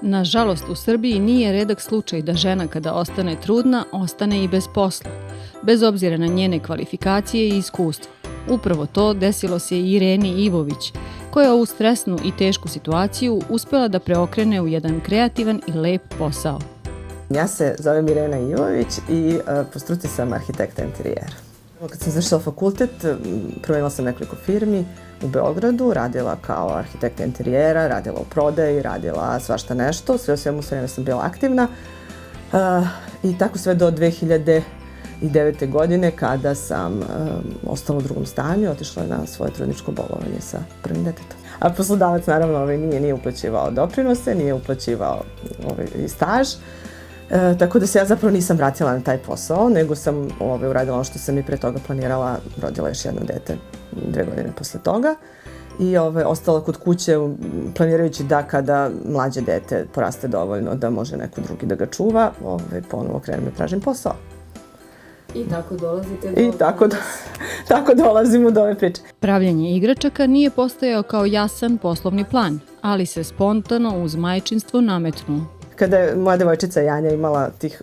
Nažalost, u Srbiji nije redak slučaj da žena kada ostane trudna, ostane i bez posla, bez obzira na njene kvalifikacije i iskustvo. Upravo to desilo se i Ireni Ivović, koja je ovu stresnu i tešku situaciju uspela da preokrene u jedan kreativan i lep posao. Ja se zovem Irena Ivović i po struci sam arhitekta interijera. Kad sam završila fakultet, promenila sam nekoliko firmi u Beogradu, radila kao arhitekta interijera, radila u prodaji, radila svašta nešto, sve u svemu sam bila aktivna. I tako sve do 2009. godine kada sam ostala u drugom stanju, otišla na svoje trudničko bolovanje sa prvim detetom. A poslodavac naravno nije uplaćivao doprinose, nije uplaćivao i staž. Tako da se ja zapravo nisam vratila na taj posao, nego sam uradila ono što sam i pre toga planirala, rodila još jedno dete 2 godine posle toga i ostala kod kuće planirajući da kada mlađe dete poraste dovoljno da može neko drugi da ga čuva, ponovo krenem da tražim posao. I tako dolazite do... I tako dolazimo do ove priče. Pravljenje igračaka nije postojao kao jasan poslovni plan, ali se spontano uz majčinstvo nametnuo. Kada je moja devojčica Janja imala tih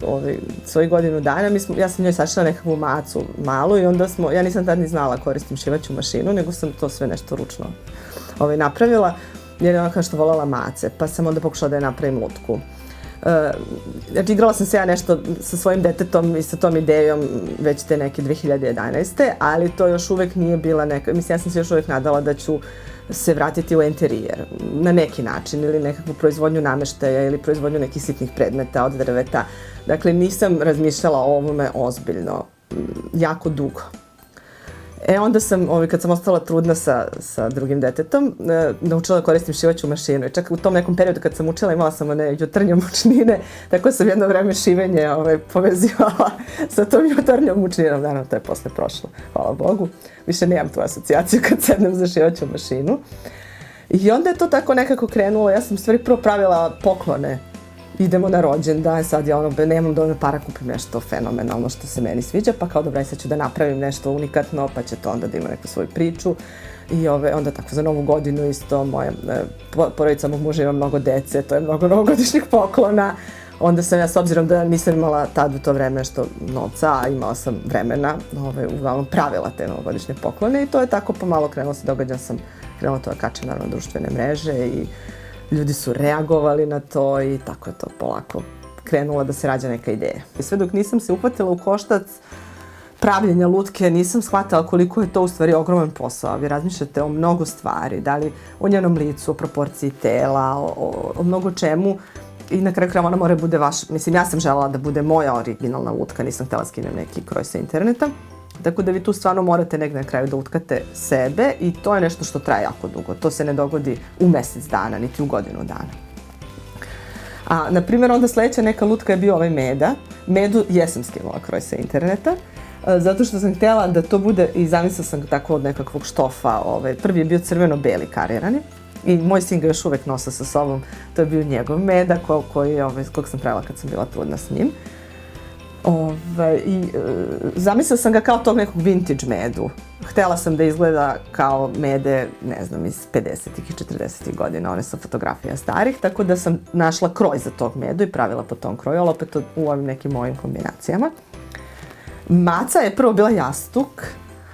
svojih godinu dana, ja sam njoj sašila nekakvu macu malu i onda ja nisam tad ni znala koristim šivaću mašinu, nego sam to sve nešto ručno napravila, jer je ona kao što voljela mace, pa sam onda pokušala da je napravim lutku. Znači, igrala sam se ja nešto sa svojim detetom i sa tom idejom već te neke 2011. Ali to još uvek nije bila neka, mislim, ja sam se još uvek nadala da ću se vratiti u interijer na neki način ili nekakvu proizvodnju nameštaja ili proizvodnju nekih sitnih predmeta od drveta. Dakle, nisam razmišljala o ovome ozbiljno, jako dugo. Onda sam, kad sam ostala trudna sa drugim detetom, naučila da koristim šivaću mašinu. I čak u tom nekom periodu kad sam učila imala sam one jutarnje mučnine, tako sam jedno vreme šivenje povezivala sa tom jutarnjom mučninom. Naravno, to je posle prošlo, hvala Bogu. Više nemam tu asocijaciju kad sednem za šivaću mašinu. I onda je to tako nekako krenulo. Ja sam u stvari prvo pravila poklone. Idemo na rođendan, sad ja nemam dovoljno para, kupim nešto fenomenalno što se meni sviđa, pa kao dobra, sad ću da napravim nešto unikatno, pa će to onda da ima neku svoju priču. I onda tako za Novu godinu isto, moja porodica mog muža ima mnogo dece, to je mnogo novogodišnjih poklona. Onda sam ja, s obzirom da nisam imala tad u to vreme nešto novca, a imala sam vremena, uglavnom pravila te novogodišnje poklone i to je tako pomalo krenulo se događa, sam krenula to da kačem naravno društvene mreže i ljudi su reagovali na to i tako je to polako krenula da se rađa neka ideja. I sve dok nisam se uhvatila u koštac pravljenja lutke, nisam shvatala koliko je to u stvari ogroman posao. Vi razmišljate o mnogo stvari, da li o njenom licu, o proporciji tela, o mnogo čemu i na kraju krajeva ona mora bude vaša. Mislim, ja sam želela da bude moja originalna lutka, nisam htjela skinem neki kroj sa interneta. Tako da vi tu stvarno morate negdje na kraju da utkate sebe i to je nešto što traje jako dugo. To se ne dogodi u mjesec dana, niti u godinu dana. A, na primjer, onda sljedeća neka lutka je bio meda. Medu jesam skinula kroj sa interneta, zato što sam htjela da to bude, i zamislila sam tako od nekakvog štofa. Prvi je bio crveno-beli karirani i moj sin ga još uvek nosa sa sobom. To je bio njegov meda kojeg sam pravila kad sam bila trudna s njim. Zamislila sam ga kao tog nekog vintage medu. Htjela sam da izgleda kao mede, ne znam, iz 50-ih i 40-ih godina, one su fotografija starih, tako da sam našla kroj za tog medu i pravila po tom kroju, ali opet u ovim nekim mojim kombinacijama. Maca je prvo bila jastuk.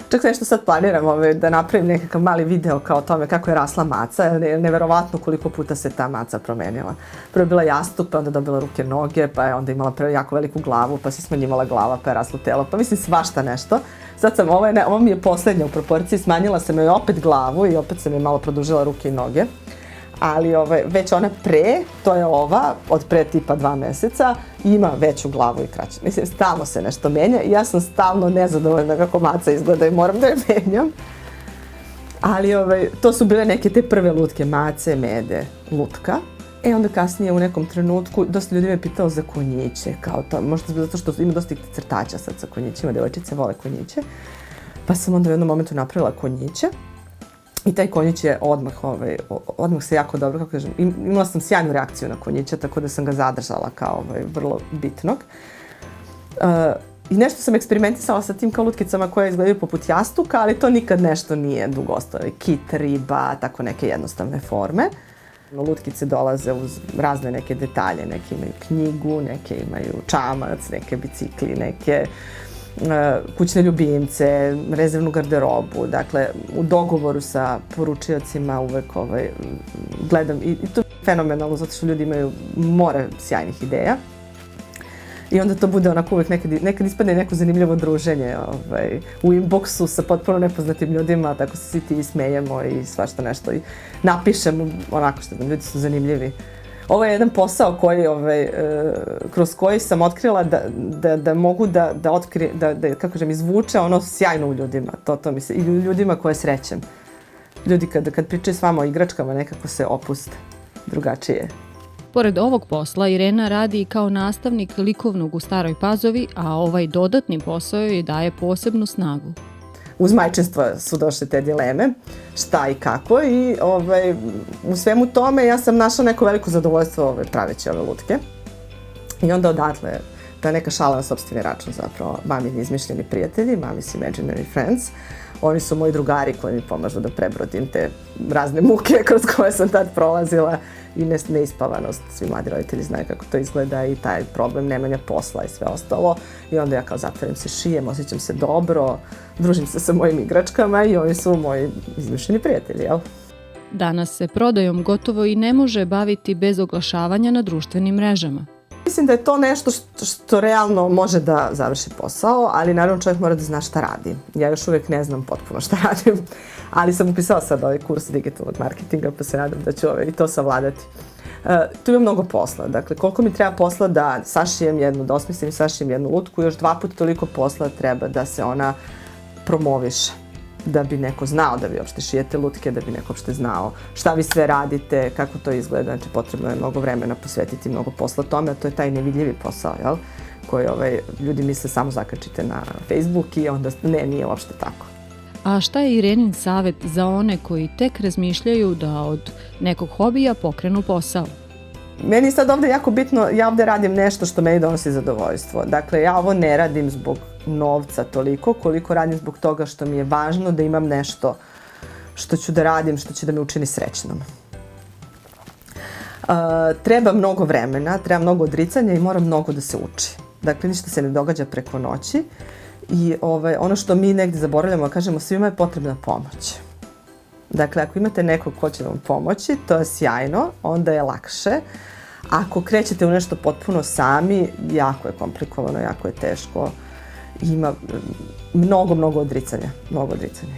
Čak nešto sad planiram da napravim nekakav mali video kao o tome kako je rasla maca, jer je neverovatno koliko puta se ta maca promenila. Prvo je bila jastuk, pa onda dobila ruke, noge, pa je onda imala prvo jako veliku glavu, pa se smanjivala glava, pa je raslo telo, pa mislim svašta nešto. Sad sam, ovo mi je posljednja u proporciji, smanjila sam joj opet glavu i opet sam joj malo produžila ruke i noge. Ali već ona pre, to je ova, od pre tipa 2 mjeseca, ima veću glavu i kraće. Mislim, stalno se nešto menja i ja sam stalno nezadovoljna kako maca izgleda i moram da je menjam. Ali to su bile neke te prve lutke, mace, mede, lutka. Onda kasnije u nekom trenutku dosta ljudi me pitalo za konjiće, kao to, možda zato što ima dosta crtača sad sa konjićima, devojčice vole konjiće. Pa sam onda u jednom momentu napravila konjiće. I taj konjić je odmah se jako dobro, kako kažem, imala sam sjajnu reakciju na konjića, tako da sam ga zadržala kao vrlo bitnog. I nešto sam eksperimentisala sa tim kao lutkicama koje izgledaju poput jastuka, ali to nikad nešto nije dugo ostalo. Kit, riba, tako neke jednostavne forme. Lutkice dolaze uz razne neke detalje, neke imaju knjigu, neke imaju čamac, neke bicikli, neke kućne ljubimce, rezervnu garderobu. Dakle, u dogovoru sa poručiocima uvek gledam i to je fenomenalno zato što ljudi imaju more sjajnih ideja. I onda to bude onako uvek nekad ispadne neko zanimljivo druženje u inboxu sa potpuno nepoznatim ljudima, tako se svi ti smejemo i svašta nešto i napišemo onako što ljudi su zanimljivi. Ovo je jedan posao kroz koji sam otkrila da mogu da izvuče ono sjajno u ljudima, to mi se, i u ljudima koje srećem. Ljudi kad pričaju s vama o igračkama nekako se opuste drugačije. Pored ovog posla, Irena radi i kao nastavnik likovnog u Staroj Pazovi, a ovaj dodatni posao joj daje posebnu snagu. Uz majčinstvo su došle te dileme, šta i kako, i u svemu tome ja sam našla neko veliko zadovoljstvo praveći ove lutke. I onda odatle ta neka šala na sopstveni račun zapravo, mamini izmišljeni prijatelji, Mami's Imaginary Friends. Oni su moji drugari koji mi pomažu da prebrodim te razne muke kroz koje sam tad prolazila i neispavanost. Svi mladi roditelji znaju kako to izgleda i taj problem nemanja posla i sve ostalo. I onda ja kao zatvorim se, šijem, osjećam se dobro, družim se sa mojim igračkama i oni su moji izmišljeni prijatelji, jel? Danas se prodajom gotovo i ne može baviti bez oglašavanja na društvenim mrežama. Mislim da je to nešto što realno može da završi posao, ali naravno čovjek mora da zna šta radi. Ja još uvijek ne znam potpuno šta radim, ali sam upisala sad ovaj kurs digitalnog marketinga, pa se nadam da ću i to savladati. Tu ima mnogo posla, dakle koliko mi treba posla da sašijem jednu, da osmislim i sašijem jednu lutku, još 2 puta toliko posla treba da se ona promoviše. Da bi neko znao da vi uopšte šijete lutke, da bi neko uopšte znao šta vi sve radite, kako to izgleda. Znači, potrebno je mnogo vremena posvetiti, mnogo posla tome, a to je taj nevidljivi posao, jel? Koji ljudi misle samo zakačite na Facebook i onda nije uopšte tako. A šta je Irenin savjet za one koji tek razmišljaju da od nekog hobija pokrenu posao? Meni je sad ovde jako bitno, ja ovde radim nešto što meni donosi zadovoljstvo. Dakle, ja ovo ne radim zbog novca toliko, koliko radim zbog toga što mi je važno da imam nešto što ću da radim, što će da me učini srećnom. Treba mnogo vremena, treba mnogo odricanja i mora mnogo da se uči. Dakle, ništa se ne događa preko noći i ono što mi negdje zaboravljamo, kažemo svima je potrebna pomoć. Dakle, ako imate nekog ko će vam pomoći, to je sjajno, onda je lakše. Ako krećete u nešto potpuno sami, jako je komplikovano, jako je teško. Ima mnogo odricanja, mnogo odricanja.